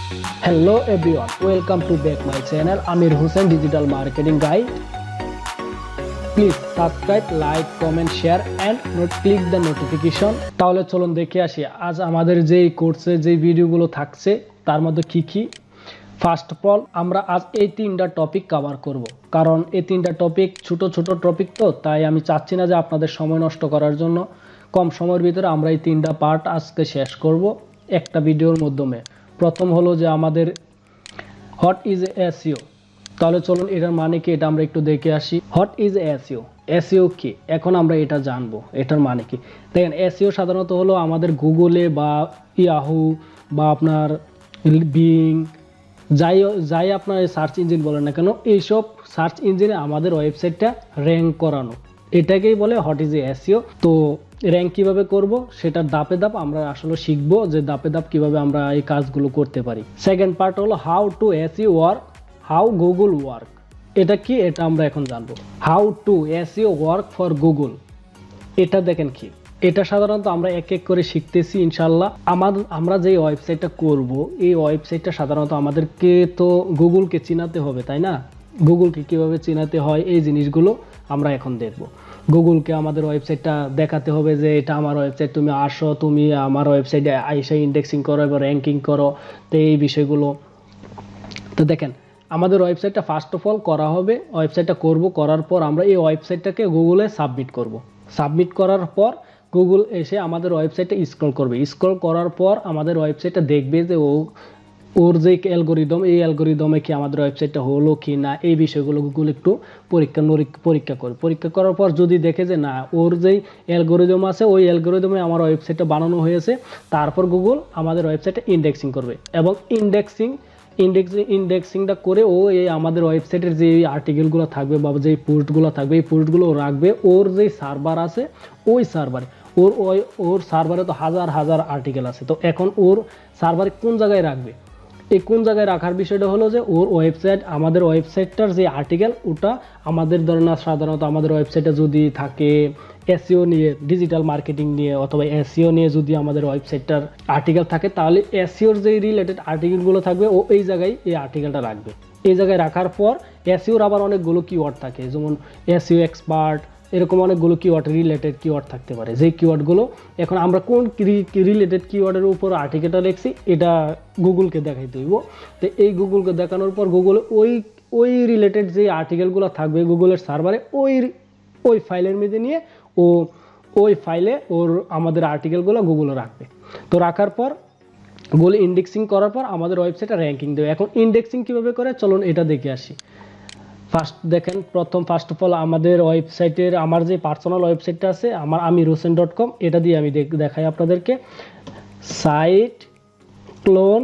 Hello everyone, welcome to back my channel Amir Hossain Digital Marketing Guide. Please subscribe, like, comment, share and click the notification. তাহলে চলুন দেখে আসি আজ আমাদের যে কোর্সে যে ভিডিওগুলো থাকছে তার মধ্যে কি ফার্স্ট অফ অল আমরা আজ এই তিনটা টপিক কভার করব, কারণ এই তিনটা টপিক ছোট ছোট টপিক, তো তাই আমি চাচ্ছি না যে আপনাদের সময় নষ্ট করার জন্য কম সময়ের ভিতরে আমরা এই তিনটা পার্ট আজকে শেষ করব একটা ভিডিওর মাধ্যমে। প্রথম হলো যে আমাদের হোয়াট ইজ এসইও। তাহলে চলুন এটার মানে কি এটা আমরা একটু দেখে আসি। হোয়াট ইজ এসইও, এসইও কি এখন আমরা এটা জানবো, এটার মানে কি। দেখেন এসইও সাধারণত হলো আমাদের গুগলে বা ইয়াহু বা আপনার বিং যাই আপনার সার্চ ইঞ্জিন বলেন না কেন, এইসব সার্চ ইঞ্জিনে আমাদের ওয়েবসাইটটা র্যাঙ্ক করানো, এটাকেই বলে হোয়াট ইজ এসইও। তো র্যাঙ্ক কিভাবে করব সেটা ধাপে ধাপ আমরা আসলে শিখবো, যে ধাপে ধাপ কিভাবে আমরা এই কাজগুলো করতে পারি। সেকেন্ড পার্ট হলো how to SEO work, how Google work. এটা কি এটা আমরা এখন জানবো। How to SEO work for Google, এটা দেখেন কি, এটা সাধারণত আমরা এক এক করে শিখতেছি ইনশাল্লাহ। আমরা যে ওয়েবসাইটটা করব এই ওয়েবসাইটটা সাধারণত আমাদেরকে তো গুগলকে চিনাতে হবে, তাই না? গুগলকে কিভাবে চিনাতে হয় এই জিনিসগুলো আমরা এখন দেখব। গুগলকে আমাদের ওয়েবসাইটটা দেখাতে হবে যে এটা আমার ওয়েবসাইট, তুমি আসো, তুমি আমার ওয়েবসাইটে আইসা ইন্ডেক্সিং করো এবং র্যাঙ্কিং করো, তো এই বিষয়গুলো। তো দেখেন আমাদের ওয়েবসাইটটা ফার্স্ট অফ অল করা হবে, ওয়েবসাইটটা করার পর আমরা এই ওয়েবসাইটটাকে গুগলে সাবমিট করব। সাবমিট করার পর গুগল এসে আমাদের ওয়েবসাইটটা স্ক্রল করবে, স্ক্রল করার পর আমাদের ওয়েবসাইটটা দেখবে যে ওর যে অ্যালগোরিদম, এই অ্যালগোরিদমে কি আমাদের ওয়েবসাইটটা হলো কি না, এই বিষয়গুলো গুগল একটু পরীক্ষা করে। পরীক্ষা করার পর যদি দেখে যে না, ওর যেই অ্যালগোরিদম আছে ওই অ্যালগোরিদমে আমার ওয়েবসাইটটা বানানো হয়েছে, তারপর গুগল আমাদের ওয়েবসাইটে ইন্ডেক্সিং করবে এবং ইন্ডেক্সিংটা করে ও এই আমাদের ওয়েবসাইটের যে আর্টিকেলগুলো থাকবে বা যে পোস্টগুলো থাকবে এই পোস্টগুলো রাখবে ওর যে সার্ভার আছে ওই সার্ভারে। ওর সার্ভারে তো হাজার হাজার আর্টিকেল আছে, তো এখন ওর সার্ভারে কোন জায়গায় রাখবে, এই কোন জায়গায় রাখার বিষয়টা হলো যে ওর ওয়েবসাইট, আমাদের ওয়েবসাইটটার যে আর্টিকেল ওটা আমাদের ধরেন না, সাধারণত আমাদের ওয়েবসাইটে যদি থাকে এসইও নিয়ে, ডিজিটাল মার্কেটিং নিয়ে অথবা এসইও নিয়ে যদি আমাদের ওয়েবসাইটটার আর্টিকেল থাকে, তাহলে এসইওর যে রিলেটেড আর্টিকেলগুলো থাকবে ও এই জায়গায় এই আর্টিকেলটা রাখবে। এই জায়গায় রাখার পর এসইওর আবার অনেকগুলো কিওয়ার্ড থাকে, যেমন এসইও এক্সপার্ট, এরকম অনেকগুলো কিওয়ার্ড রিলেটেড কিওয়ার্ড থাকতে পারে। যেই কিওয়ার্ডগুলো এখন আমরা কোন রিলেটেড কিওয়ার্ডের উপর আর্টিকেলটা লিখছি এটা গুগলকে দেখাইতে হইব। তো এই গুগলকে দেখানোর পর গুগল ওই রিলেটেড যে আর্টিকেলগুলো থাকবে গুগলের সার্ভারে ওই ফাইলের মধ্যে নিয়ে ওই ফাইলে আমাদের আর্টিকেলগুলো গুগলে রাখবে। তো রাখার পর গুগল ইন্ডেক্সিং করার পর আমাদের ওয়েবসাইটে র্যাঙ্কিং দেবে। এখন ইন্ডেক্সিং কিভাবে করে চলুন এটা দেখে আসি। ফার্স্ট অফ অল আমাদের ওয়েবসাইটের, আমার যে পার্সোনাল ওয়েবসাইটটা আছে আমার amirhossain.com, এটা দিয়ে আমি দেখাই আপনাদেরকে। সাইট ক্লোন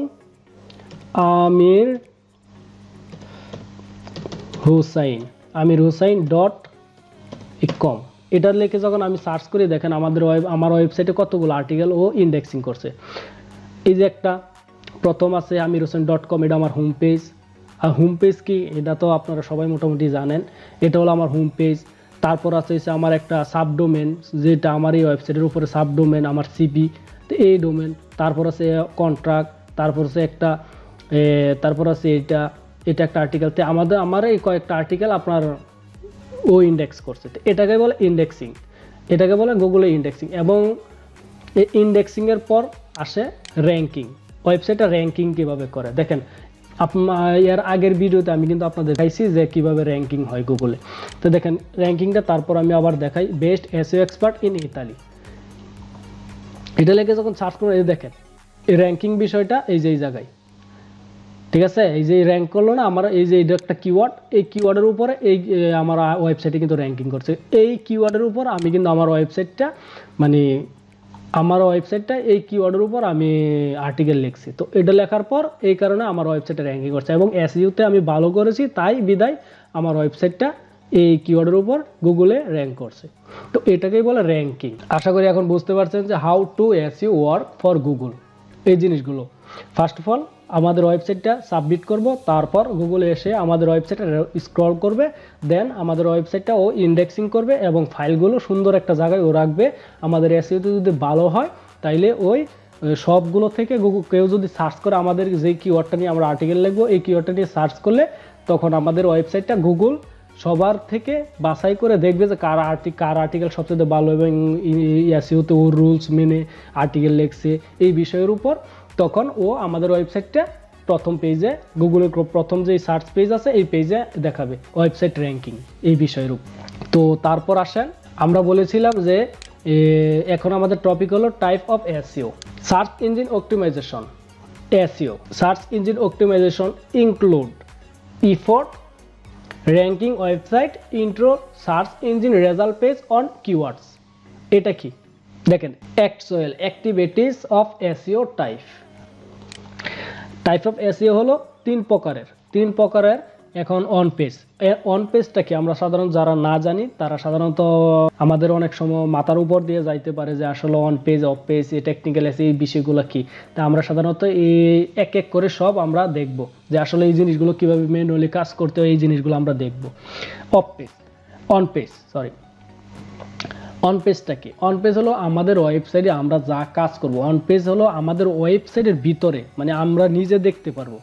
amirhossain.com, এটা লিখে যখন আমি সার্চ করি দেখেন আমার ওয়েবসাইটে কতগুলো আর্টিকেল ও ইন্ডেক্সিং করছে। এই যে একটা প্রথম আছে amirhossain.com, এটা আমার হোম পেজ। আর হোম পেজ কি এটা তো আপনারা সবাই মোটামুটি জানেন, এটা হলো আমার হোম পেজ। তারপর আছে আমার একটা সাবডোমেন, যেটা আমার এই ওয়েবসাইটের উপরে সাবডোমেন, আমার সিপি, তো এই ডোমেন। তারপর আছে কন্ট্রাক্ট, তারপর আছে এটা একটা আর্টিকেল। তো আমার এই কয়েকটা আর্টিকেল আপনার ও ইন্ডেক্স করছে, তো এটাকে বলে ইন্ডেক্সিং, এটাকে বলে গুগলে ইন্ডেক্সিং। এবং এই ইন্ডেক্সিংয়ের পর আসে র্যাঙ্কিং। ওয়েবসাইটটা র্যাঙ্কিং কীভাবে করে দেখেন, এর আগের ভিডিওতে আমি কিন্তু আপনাদের দেখাইছি যে কিভাবে র্যাঙ্কিং হয় গুগলে। তো দেখেন র্যাঙ্কিংটা তারপর আমি আবার দেখাই। Best SEO expert in Italy, এটা লেগে যখন সার্চ করে দেখেন এই র্যাঙ্কিং বিষয়টা এই যে এই জায়গায়, ঠিক আছে? এই যে র্যাঙ্ক করলো না আমার, এই যে এটা একটা কিওয়ার্ড, এই কিওয়ার্ডের উপরে এই আমার ওয়েবসাইটে কিন্তু র্যাঙ্কিং করছে। এই কিওয়ার্ডের উপর আমি কিন্তু আমার ওয়েবসাইটটা এই কিওয়ার্ডের উপর আমি আর্টিকেল লিখছি। তো এটা লেখার পর এই কারণে আমার ওয়েবসাইটে র্যাঙ্কিং করছে এবং এসইওতে আমি ভালো করেছি, তাই বিদায় আমার ওয়েবসাইটটা এই কিওয়ার্ডের উপর গুগলে র্যাঙ্ক করছে। তো এটাকেই বলে র্যাঙ্কিং। আশা করি এখন বুঝতে পারছেন যে how to SEO work for Google, এই জিনিসগুলো। ফার্স্ট অফ অল আমাদের ওয়েবসাইটটা সাবমিট করব, তারপর গুগলে এসে আমাদের ওয়েবসাইটটা স্ক্রল করবে, দেন আমাদের ওয়েবসাইটটা ও ইন্ডেক্সিং করবে এবং ফাইলগুলো সুন্দর একটা জায়গায় ও রাখবে। আমাদের এসইওতে যদি ভালো হয় তাইলে ওই সবগুলো থেকে কেউ যদি সার্চ করে আমাদের যে কিওয়ার্ডটা নিয়ে আমরা আর্টিকেল লিখবো, এই কিওয়ার্ডটা নিয়ে সার্চ করলে তখন আমাদের ওয়েবসাইটটা গুগল সবার থেকে বাছাই করে দেখবে যে কার আর্টিকেল সবচেয়ে ভালো এবং এসইওতে ওর রুলস মেনে আর্টিকেল লিখছে এই বিষয়ের উপর, তখন ও আমাদের ওয়েবসাইটটা প্রথম পেজে, গুগলের প্রথম যে সার্চ পেজ আছে এই পেজে দেখাবে ওয়েবসাইট র্যাঙ্কিং এই বিষয়ের উপর। তো তারপর আসেন, আমরা বলেছিলাম যে এখন আমাদের টপিক হলো type of SEO. Search engine optimisation, SEO search engine optimisation include effort ranking website into search engine result page on keywords. এটা কি দেখেন, actual activities of SEO type of SEO হলো তিন প্রকারের। এখন অন পেজটা কি আমরা সাধারণত যারা না জানি তারা সাধারণত আমাদের অনেক সময় মাথার উপর দিয়ে যাইতে পারে যে আসলে অন পেজ অফ পেজ এই টেকনিক্যাল এসে এই বিষয়গুলো কি। তা আমরা সাধারণত এই এক এক করে সব আমরা দেখব যে আসলে এই জিনিসগুলো কিভাবে ম্যানুয়ালি কাজ করতে হয়, এই জিনিসগুলো আমরা দেখব। অন পেজটা কি? অন পেজ হলো আমাদের ওয়েবসাইটে আমরা যা কাজ করব। অন পেজ হলো আমাদের ওয়েবসাইটের ভিতরে, মানে আমরা নিজে দেখতে পারবো,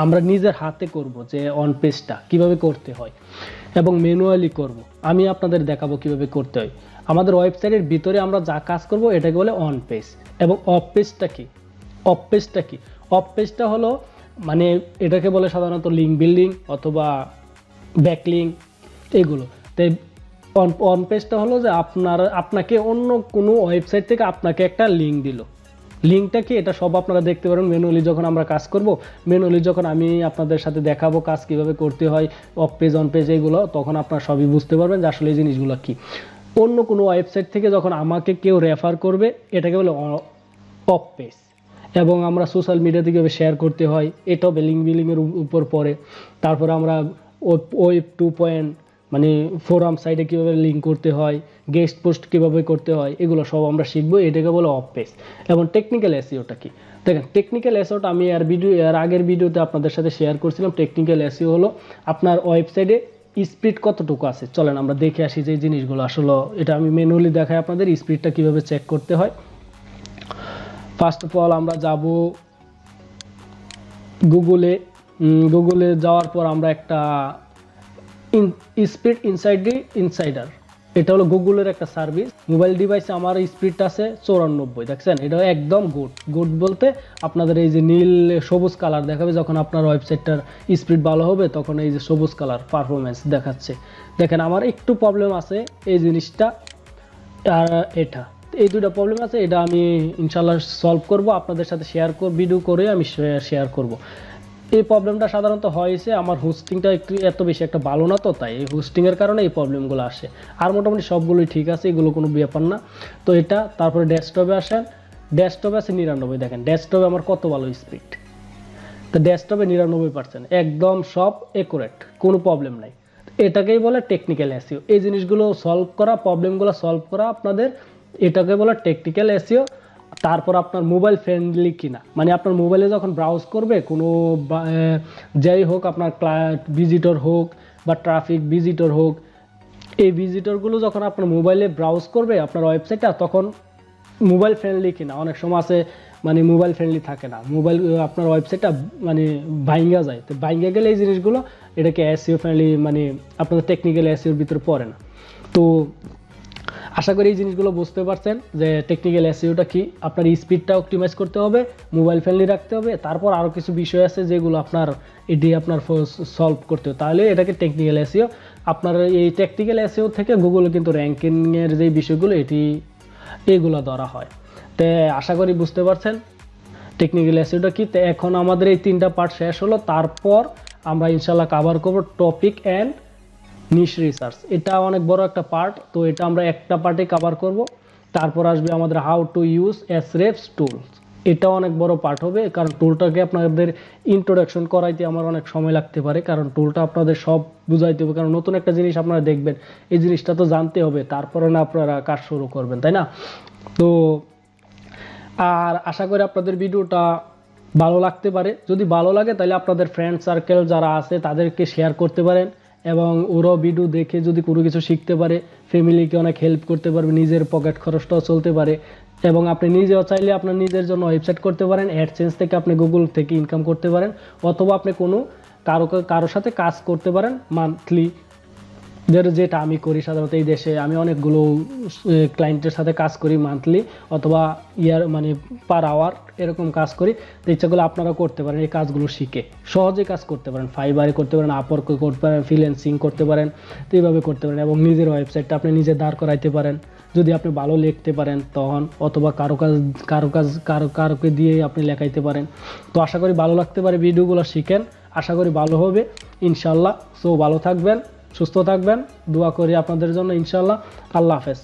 আমরা নিজের হাতে করব যে অন পেজটা কিভাবে করতে হয় এবং ম্যানুয়ালি করব। আমি আপনাদের দেখাবো কিভাবে করতে হয়। আমাদের ওয়েবসাইটের ভিতরে আমরা যা কাজ করব এটাকে বলে অন পেজ। এবং অফ পেজটা হলো মানে এটাকে বলে সাধারণত লিঙ্ক বিল্ডিং অথবা ব্যাকলিঙ্ক এগুলো। তাই অন পেজটা হলো যে আপনাকে অন্য কোনো ওয়েবসাইট থেকে আপনাকে একটা লিঙ্ক দিল। লিঙ্কটা কি এটা সব আপনারা দেখতে পারেন ম্যানুয়ালি যখন আমরা কাজ করব, ম্যানুয়ালি যখন আমি আপনাদের সাথে দেখাবো কাজ কিভাবে করতে হয়, অফ পেজ অন পেজ এগুলো, তখন আপনারা সবই বুঝতে পারবেন যে আসলে এই জিনিসগুলো কি। অন্য কোনো ওয়েবসাইট থেকে যখন আমাকে কেউ রেফার করবে এটাকে বলে অফ পেজ। এবং আমরা সোশ্যাল মিডিয়াতে কীভাবে শেয়ার করতে হয় এটাও লিঙ্ক বিল্ডিংয়ের উপর পড়ে। তারপরে আমরা ওয়েব 2 মানে ফোরাম সাইটে কীভাবে লিঙ্ক করতে হয়, গেস্ট পোস্ট কীভাবে করতে হয়, এগুলো সব আমরা শিখবো। এটাকে বলে অফ পেজ। এবং টেকনিক্যাল এসইওটা কি? দেখেন, টেকনিক্যাল এসইওটা আমি এর আগের ভিডিওতে আপনাদের সাথে শেয়ার করছিলাম। টেকনিক্যাল এসইও হলো আপনার ওয়েবসাইটে স্পিড কতটুকু আছে। চলেন আমরা দেখে আসি যে জিনিসগুলো আসলে, এটা আমি ম্যানুয়ালি দেখাই আপনাদের স্পিডটা কীভাবে চেক করতে হয়। ফার্স্ট অফ অল আমরা যাব গুগলে যাওয়ার পর আমরা একটা স্পিড ইনসাইডার, এটা হলো গুগলের একটা সার্ভিস। মোবাইল ডিভাইসে আমার স্পিডটা আছে 94, দেখছেন এটা একদম গুড বলতে আপনাদের এই যে নীল সবুজ কালার দেখাবে যখন আপনার ওয়েবসাইটটার স্পিড ভালো হবে, তখন এই যে সবুজ কালার পারফরমেন্স দেখাচ্ছে। দেখেন আমার একটু প্রবলেম আছে এই জিনিসটা আর এটা, এই দুটো প্রবলেম আছে। এটা আমি ইনশাল্লাহ সলভ করব, আপনাদের সাথে ভিডিও করে আমি শেয়ার করব। এই প্রবলেমটা সাধারণত হয়েছে আমার হোস্টিংটা এত বেশি একটা ভালো না, তো তাই এই হোস্টিংয়ের কারণে এই প্রবলেমগুলো আসে। আর মোটামুটি সবগুলোই ঠিক আছে, এগুলো কোনো ব্যাপার না। তো এটা তারপরে ডেস্কটপে আসেন, ডেস্কটপে আছে 99। দেখেন ডেস্কটপে আমার কত ভালো স্পিড। তো ডেস্কটপে 99% একদম সব একুরেট, কোনো প্রবলেম নাই। এটাকেই বলে টেকনিক্যাল এসইও। এই জিনিসগুলো সলভ করা, প্রবলেমগুলো সলভ করা আপনাদের, এটাকে বলে টেকনিক্যাল এসইও। তারপর আপনার মোবাইল ফ্রেন্ডলি কিনা, মানে আপনার মোবাইলে যখন ব্রাউজ করবে কোনো যাই হোক, আপনার ভিজিটর হোক বা ট্রাফিক ভিজিটর হোক, এই ভিজিটরগুলো যখন আপনার মোবাইলে ব্রাউজ করবে আপনার ওয়েবসাইটটা, তখন মোবাইল ফ্রেন্ডলি কিনা। অনেক সময় আছে মানে মোবাইল ফ্রেন্ডলি থাকে না, মোবাইল আপনার ওয়েবসাইটটা মানে ভাঙ্গা যায়। তো ভাঙ্গা গেলে এই জিনিসগুলো এটাকে এসইও ফ্রেন্ডলি, মানে আপনাদের টেকনিক্যাল এসইওর ভিতরে পড়ে না। তো আশা করি এই জিনিসগুলো বুঝতে পারছেন যে টেকনিক্যাল এসইওটা কি। আপনার স্পিডটা অপটিমাইজ করতে হবে, মোবাইল ফ্রেন্ডলি রাখতে হবে, তারপর আরও কিছু বিষয় আছে যেগুলো আপনার আপনার সলভ করতে হবে, তাহলে এটাকে টেকনিক্যাল এসইও। আপনার এই টেকনিক্যাল এসইও থেকে গুগলে কিন্তু র্যাঙ্কিংয়ের যে বিষয়গুলো এগুলো ধরা হয়। তো আশা করি বুঝতে পারছেন টেকনিক্যাল এসইওটা কি। তো এখন আমাদের এই 3টা পার্ট শেষ হলো, তারপর আমরা ইনশাল্লাহ কভার করব টপিক অ্যান্ড নিশ রিসার্চ। এটা অনেক বড় একটা পার্ট, তো এটা আমরা একটা পার্টে কভার করব। তারপর আসবে আমাদের হাউ টু ইউজ এসরেফস টুলস, এটা অনেক বড় পার্ট হবে, কারণ টুলটাকে আপনাদের ইন্ট্রোডাকশন করাইতে আমার অনেক সময় লাগতে পারে, কারণ টুলটা আপনাদের সব বুঝাইতে হবে। কারণ নতুন একটা জিনিস আপনারা দেখবেন, এই জিনিসটা তো জানতে হবে, তারপরে না আপনারা কাজ শুরু করবেন, তাই না? তো আর আশা করি আপনাদের ভিডিওটা ভালো লাগতে পারে। যদি ভালো লাগে তাহলে আপনাদের ফ্রেন্ড সার্কেল যারা আছে তাদেরকে শেয়ার করতে পারেন, এবং ওরাও ভিডিও দেখে যদি কোনো কিছু শিখতে পারে, ফ্যামিলিকে অনেক হেল্প করতে পারবে, নিজের পকেট খরচটাও চলতে পারে। এবং আপনি নিজেও চাইলে আপনার নিজের জন্য ওয়েবসাইট করতে পারেন, অ্যাডসেন্স থেকে আপনি গুগল থেকে ইনকাম করতে পারেন, অথবা আপনি কোনো কারো সাথে কাজ করতে পারেন মান্থলি, যেটা আমি করি সাধারণত। এই দেশে আমি অনেকগুলো ক্লায়েন্টের সাথে কাজ করি মান্থলি অথবা মানে পার আওয়ার এরকম কাজ করি। তো ইচ্ছা করলে আপনারা করতে পারেন, এই কাজগুলো শিখে সহজে কাজ করতে পারেন, ফাইবারে করতে পারেন, আপওয়ার্কে করতে পারেন, ফ্রিল্যান্সিং করতে পারেন। তো এইভাবে করতে পারেন এবং নিজের ওয়েবসাইটটা আপনি নিজে দাঁড় করাইতে পারেন যদি আপনি ভালো লিখতে পারেন তখন, অথবা কারোকে দিয়ে আপনি লেখাইতে পারেন। তো আশা করি ভালো লাগতে পারে, ভিডিওগুলো শিখেন, আশা করি ভালো হবে ইনশাল্লাহ। সো ভালো থাকবেন, সুস্থ থাকবেন, দোয়া করি আপনাদের জন্য ইনশাল্লাহ। আল্লাহ হাফেজ।